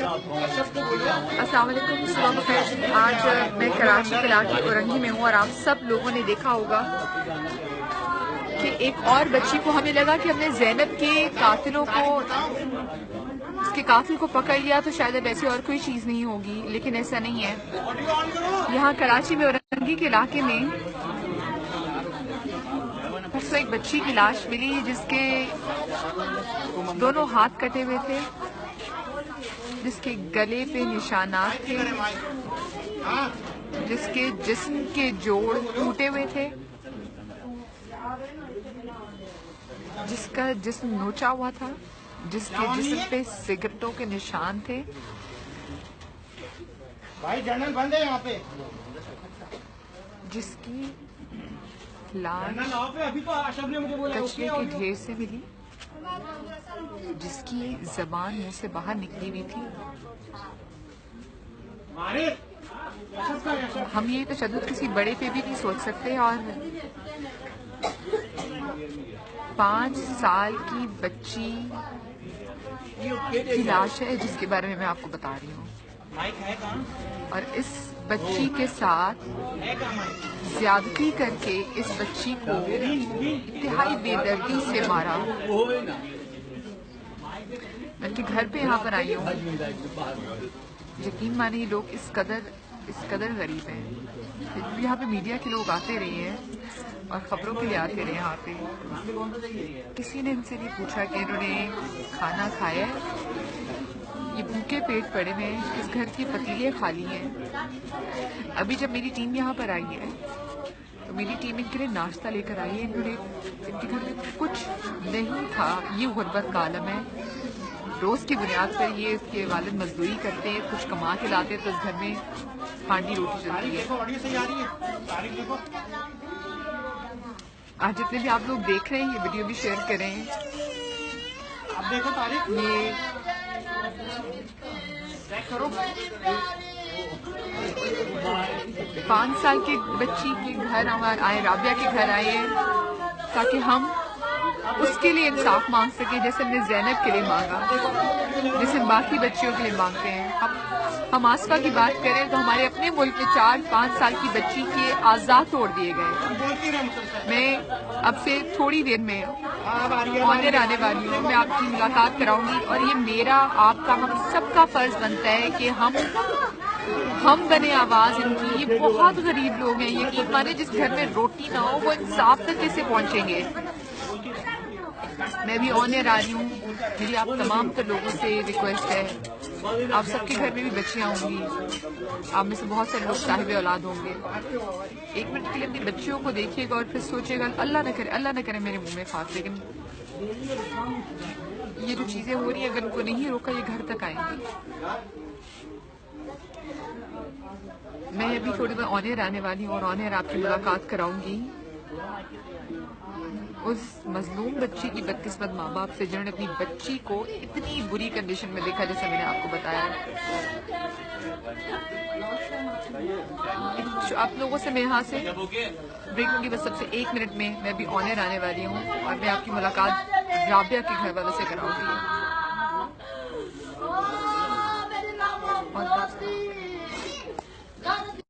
السلام علیکم، صبح بخیر۔ آج میں کراچی کے علاقے اورنگی میں ہوں اور آپ سب لوگوں نے دیکھا ہوگا کہ ایک اور بچی کو ہمیں لگا کہ ہم نے زینب کے قاتلوں کو اس کے قاتل کو پکڑ لیا تو شاید اب ایسی اور کوئی چیز نہیں ہوگی، لیکن ایسا نہیں ہے۔ یہاں کراچی میں اورنگی کے علاقے میں پرسوں ایک بچی کی لاش ملی جس کے دونوں ہاتھ کٹے ہوئے تھے، جس کے گلے پہ نشانات تھے، جس کے جسم کے جوڑ ٹوٹے ہوئے تھے، جس کا جسم نوچا ہوا تھا، جس کے جسم پہ سگریٹوں کے نشان تھے، جس کی لاش کچرے کے ڈھیر سے ملی، جس کی زبان منہ سے باہر نکلی ہوئی تھی۔ ہم یہ تشدد کسی بڑے پہ بھی نہیں سوچ سکتے، اور 5 سال کی بچی کی لاش ہے جس کے بارے میں آپ کو بتا رہی ہوں، اور اس بچی کے ساتھ زیادتی کر کے اس بچی کو انتہائی بے دردی سے مارا۔ میں ان کے گھر پہ یہاں پر آئی ہوں، یقین مانیں لوگ اس قدر غریب ہیں۔ یہاں پہ میڈیا کے لوگ آتے رہے ہیں اور خبروں کے لیے آتے رہے یہاں پہ۔ کسی نے ان سے نہیں پوچھا کہ انہوں نے کھانا کھایا ہے، یہ بھوکے پیٹ پڑے ہوئے ہیں، اس گھر کی پتیلیں خالی ہیں۔ ابھی جب میری ٹیم یہاں پر آئی ہے تو میری ٹیم ان کے لیے ناشتہ لے کر آئی ہے۔ ان کے گھر میں کچھ نہیں تھا۔ یہ غربت کا عالم ہے۔ روز کی بنیاد پر یہ اس کے والد مزدوری کرتے ہیں، کچھ کما کے لاتے ہیں تو اس گھر میں ہانڈی روٹی چلتی ہے۔ آج جتنے بھی آپ لوگ دیکھ رہے ہیں یہ ویڈیو بھی شیئر کریں۔ یہ 5 سال کی بچی کے گھر آئے، رابعہ کے گھر آئے ہیں تاکہ ہم اس کے لیے انصاف مانگ سکیں، جیسے ہم نے زینب کے لیے مانگا، جیسے باقی بچیوں کے لیے مانگتے ہیں۔ ہم آصفہ کی بات کریں تو ہمارے اپنے ملک میں 4-5 سال کی بچی کے اعضاء توڑ دیے گئے۔ میں اب سے تھوڑی دیر میں آنر آنے والی ہوں، میں آپ کی ملاقات کراؤں گی، اور یہ میرا، آپ کا، ہم سب کا فرض بنتا ہے کہ ہم بنے آواز ان کی۔ یہ بہت غریب لوگ ہیں، یقین مانے جس گھر میں روٹی نہ ہو وہ انصاف تک کیسے پہنچیں گے۔ میں بھی آنر آ رہی ہوں، میری آپ تمام تر لوگوں سے ریکویسٹ ہے، آپ سب کے گھر میں بھی بچیاں ہوں گی، آپ میں سے بہت سارے لوگ صاحب اولاد ہوں گے۔ 1 منٹ کے لیے اپنی بچیوں کو دیکھیے گا اور پھر سوچے گا اللہ نہ کرے میرے منہ میں خاک، لیکن یہ جو چیزیں ہو رہی ہیں اگر ان کو نہیں روکا یہ گھر تک آئیں گی۔ میں ابھی تھوڑی دیر آنر آنے والی ہوں اور آنر آپ کی ملاقات کراؤں گی اس مظلوم بچی کی بدقسمت ماں باپ سے جنہوں نے اپنی بچی کو اتنی بری کنڈیشن میں دیکھا جیسے میں نے آپ کو بتایا۔ آپ لوگوں سے میں یہاں سے بریک لوں گی بس سب سے 1 منٹ میں۔ میں ابھی آنر آنے والی ہوں اور میں آپ کی ملاقات رابعہ کے گھر والوں سے کراؤں گی۔